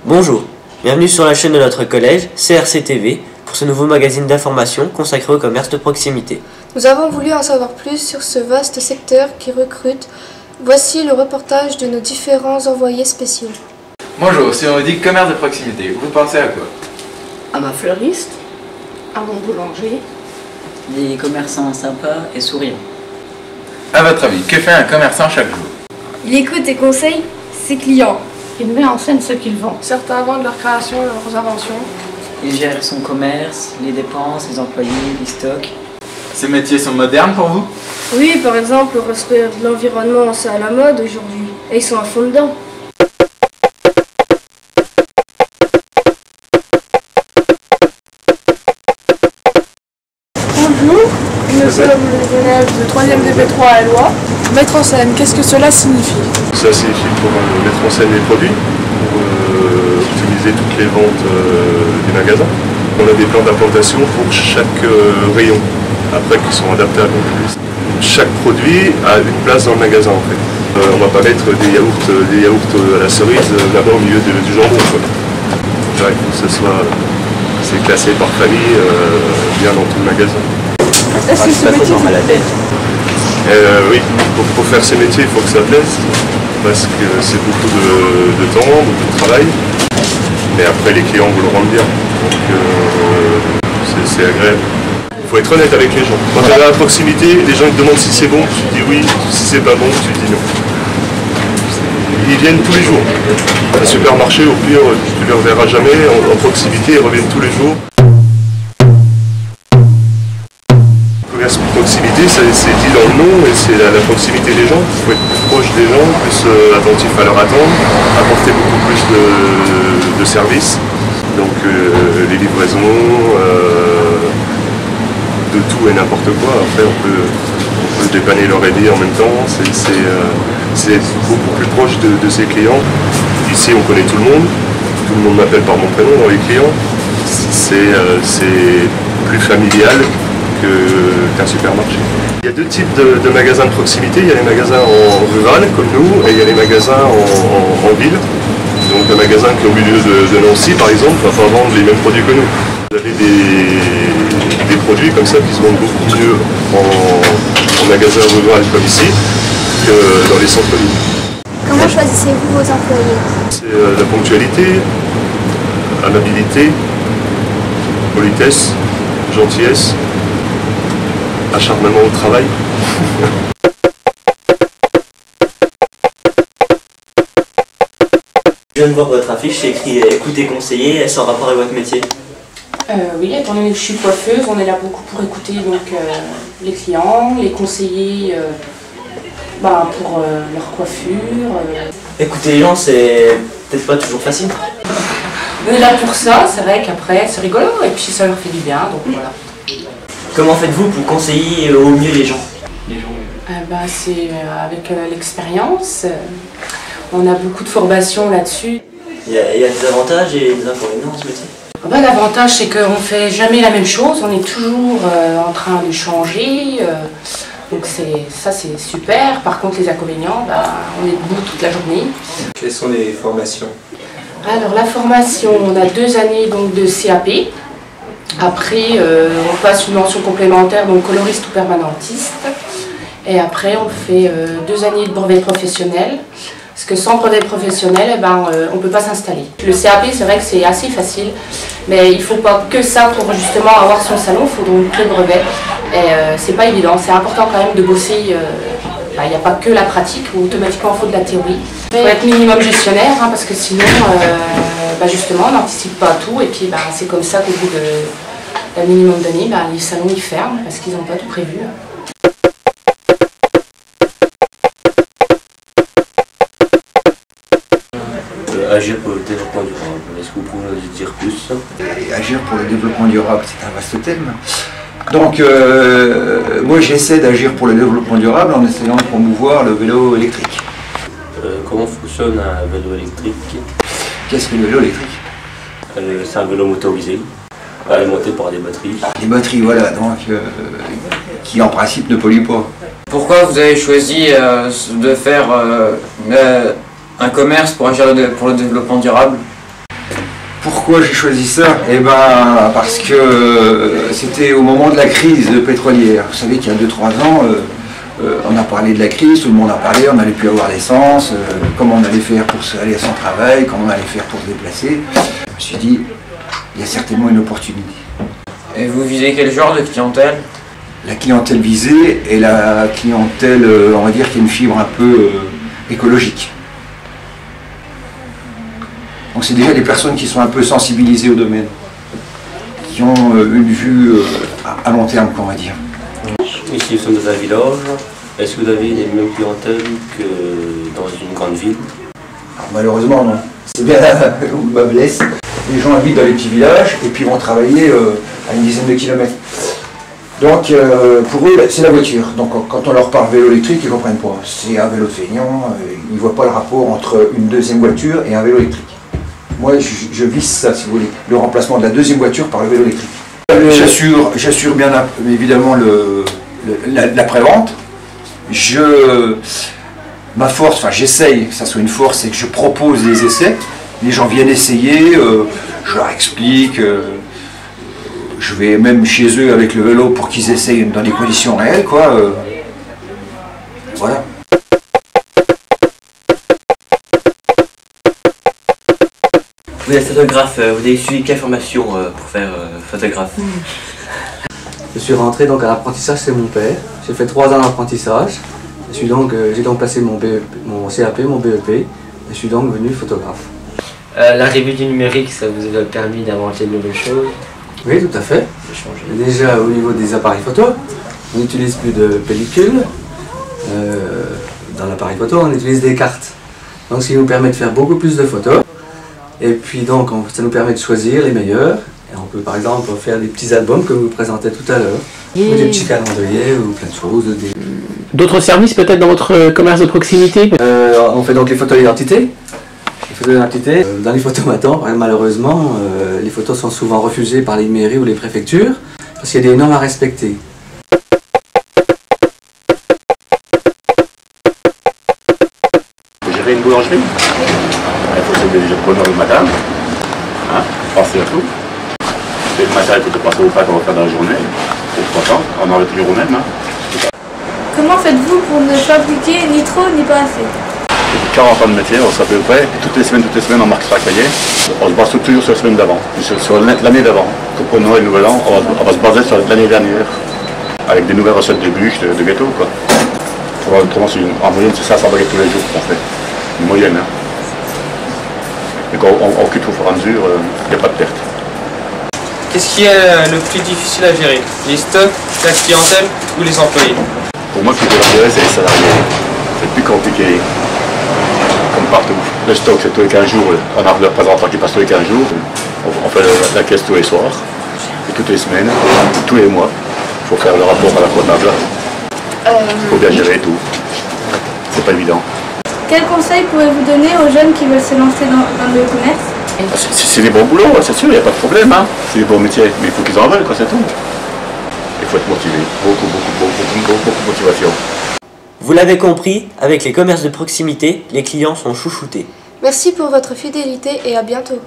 Bonjour, bienvenue sur la chaîne de notre collège, CRC-TV, pour ce nouveau magazine d'information consacré au commerce de proximité. Nous avons voulu en savoir plus sur ce vaste secteur qui recrute. Voici le reportage de nos différents envoyés spéciaux. Bonjour, si on vous dit commerce de proximité, vous pensez à quoi? À ma fleuriste, à mon boulanger. des commerçants sympas et souriants. À votre avis, que fait un commerçant chaque jour? Il écoute et conseille ses clients. Il met en scène ce qu'il vend. Certains vendent leur création et leurs inventions. Il gère son commerce, les dépenses, les employés, les stocks. Ces métiers sont modernes pour vous? Oui, par exemple, le respect de l'environnement, c'est à la mode aujourd'hui. Et ils sont à fond dedans. Bonjour, nous sommes les élèves de 3e DP3 à Eloi. Mettre en scène, qu'est-ce que cela signifie? Ça signifie pour mettre en scène les produits, pour optimiser toutes les ventes des magasins. On a des plans d'implantation pour chaque rayon, après qui sont adaptables. Chaque produit a une place dans le magasin en fait. On ne va pas mettre des yaourts à la cerise là-bas au milieu du jambon. Là, il faut que ce soit c'est classé par famille, bien dans tout le magasin. Est-ce que ce métier Oui, pour faire ces métiers, il faut que ça plaise, parce que c'est beaucoup de temps, beaucoup de travail, mais après les clients vous le rendent bien, donc c'est agréable. Il faut être honnête avec les gens. Quand tu es à la proximité, les gens ils te demandent si c'est bon, tu dis oui, si c'est pas bon, tu dis non. Ils viennent tous les jours. Un supermarché, au pire, tu ne les reverras jamais, en proximité, ils reviennent tous les jours. Proximité, c'est dit dans le nom, et c'est la proximité des gens. Il faut être plus proche des gens, plus attentif à leur attendre, apporter beaucoup plus de services. Donc les livraisons, de tout et n'importe quoi. Après on peut dépanner leur aider en même temps. C'est être beaucoup plus proche de ses clients. Ici on connaît tout le monde m'appelle par mon prénom dans les clients. C'est plus familial qu'un supermarché. Il y a deux types de magasins de proximité. Il y a les magasins en rural, comme nous, et il y a les magasins en ville. Donc un magasin qui est au milieu de Nancy, par exemple, ne va pas vendre les mêmes produits que nous. Vous avez des produits comme ça qui se vendent beaucoup mieux en magasin rural comme ici que dans les centres-villes. Comment choisissez-vous vos employés? C'est la ponctualité, amabilité, politesse, gentillesse, acharnement au travail. Je viens de voir votre affiche, c'est écrit « Écoutez conseiller », est-ce en rapport avec votre métier? Oui, étant donné que je suis coiffeuse, on est là beaucoup pour écouter donc, les clients, les conseiller pour leur coiffure. Écouter les gens, c'est peut-être pas toujours facile. On est là pour ça, c'est vrai qu'après c'est rigolo et puis ça leur fait du bien, donc voilà. Comment faites-vous pour conseiller au mieux les gens? C'est avec l'expérience. On a beaucoup de formations là-dessus. Il y a des avantages et des inconvénients dans ce métier? L'avantage c'est qu'on ne fait jamais la même chose, on est toujours en train de changer. Donc ça c'est super. Par contre les inconvénients, on est debout toute la journée. Quelles sont les formations? Alors la formation, on a 2 années donc, de CAP. Après on passe une mention complémentaire, donc coloriste ou permanentiste. Et après on fait 2 années de brevet professionnel. Parce que sans brevet professionnel, on ne peut pas s'installer. Le CAP, c'est vrai que c'est assez facile, mais il ne faut pas que ça pour justement avoir son salon, il faut donc le brevet. Et c'est pas évident, c'est important quand même de bosser. Il n'y a pas que la pratique, où automatiquement il faut de la théorie. Il faut être minimum gestionnaire, parce que sinon, justement, on n'anticipe pas tout. Et puis c'est comme ça qu'au bout d'un minimum d'années, les salons ils ferment parce qu'ils n'ont pas tout prévu. Agir pour le développement durable, est-ce que vous pouvez nous dire plus? Agir pour le développement durable, c'est un vaste thème. Donc, moi j'essaie d'agir pour le développement durable en essayant de promouvoir le vélo électrique. Comment fonctionne un vélo électrique? Qu'est-ce que le vélo électrique? C'est un vélo motorisé, alimenté par des batteries. Des batteries, voilà, donc qui en principe ne polluent pas. Pourquoi vous avez choisi de faire un commerce pour agir pour le développement durable? Pourquoi j'ai choisi ça? Eh ben, parce que c'était au moment de la crise pétrolière. Vous savez qu'il y a 2-3 ans, on a parlé de la crise, tout le monde a parlé, on n'allait plus avoir l'essence, comment on allait faire pour aller à son travail, comment on allait faire pour se déplacer. Je me suis dit, il y a certainement une opportunité. Et vous visez quel genre de clientèle? La clientèle visée est la clientèle, on va dire, qui a une fibre un peu écologique. Donc c'est déjà des personnes qui sont un peu sensibilisées au domaine, qui ont une vue à long terme, on va dire. Ici, nous sommes dans un village. Est-ce que vous avez les mêmes clientèles que dans une grande ville? Alors, malheureusement, non. C'est bien là où je me blesse. Les gens habitent dans les petits villages et puis vont travailler à une dizaine de kilomètres. Donc, pour eux, c'est la voiture. Donc, quand on leur parle vélo électrique, ils ne comprennent pas. C'est un vélo de feignant, ils ne voient pas le rapport entre une deuxième voiture et un vélo électrique. Moi, je vise ça, si vous voulez, le remplacement de la deuxième voiture par le vélo électrique. J'assure bien évidemment la prévente. Ma force, enfin j'essaye que ça soit une force, c'est que je propose des essais. Les gens viennent essayer, je leur explique. Je vais même chez eux avec le vélo pour qu'ils essayent dans des conditions réelles, quoi. Voilà. Vous êtes photographe, vous avez suivi quelle formation pour faire photographe? Je suis rentré donc à l'apprentissage chez mon père. J'ai fait 3 ans d'apprentissage. J'ai donc passé mon CAP, mon BEP, et je suis donc devenu photographe. L'arrivée du numérique, ça vous a permis d'inventer de nouvelles choses? Oui, tout à fait. Déjà au niveau des appareils photo, on n'utilise plus de pellicule. Dans l'appareil photo, on utilise des cartes. Donc ce qui nous permet de faire beaucoup plus de photos. Et puis donc ça nous permet de choisir les meilleurs. Et on peut par exemple faire des petits albums comme vous présentez tout à l'heure. Ou des petits calendriers ou plein de choses. D'autres services peut-être dans votre commerce de proximité? On fait donc les photos d'identité. Dans les photomatons, malheureusement, les photos sont souvent refusées par les mairies ou les préfectures parce qu'il y a des normes à respecter. Gérer une boulangerie, il faut se lever déjà de bonne heure le matin, hein, penser à tout. Et le matin, il faut te penser au pas qu'on va faire dans la journée. Et pourtant, on en est toujours au même. Hein. Comment faites-vous pour ne fabriquer ni trop ni pas assez? Depuis 40 ans de métier, on sait à peu près. Toutes les semaines, on marque sur la cahier. On se base toujours sur la semaine d'avant, sur l'année d'avant. Pour Noël et Nouvel An, on va se baser sur l'année dernière. Avec des nouvelles recettes de bûches, de gâteaux, quoi. Autrement, en moyenne, c'est 500 baguettes tous les jours qu'on fait. Une moyenne, hein. Et quand on quitte au fur et à mesure, il n'y a pas de perte. Qu'est-ce qui est le plus difficile à gérer? Les stocks, la clientèle ou les employés? Pour moi, le plus dur à gérer, c'est les salariés. C'est plus compliqué. Comme partout. Le stock, c'est tous les 15 jours. On a le représentant qui passe tous les 15 jours. On fait la caisse tous les soirs. Et toutes les semaines, tous les mois. Il faut faire le rapport à la comptable. Il faut bien gérer tout. C'est pas évident. Quel conseil pouvez-vous donner aux jeunes qui veulent se lancer dans le commerce? C'est des bons boulots, c'est sûr, il n'y a pas de problème. Hein. C'est des bons métiers, mais il faut qu'ils en veulent, c'est tout. Il faut être motivé. Beaucoup de motivation. Vous l'avez compris, avec les commerces de proximité, les clients sont chouchoutés. Merci pour votre fidélité et à bientôt.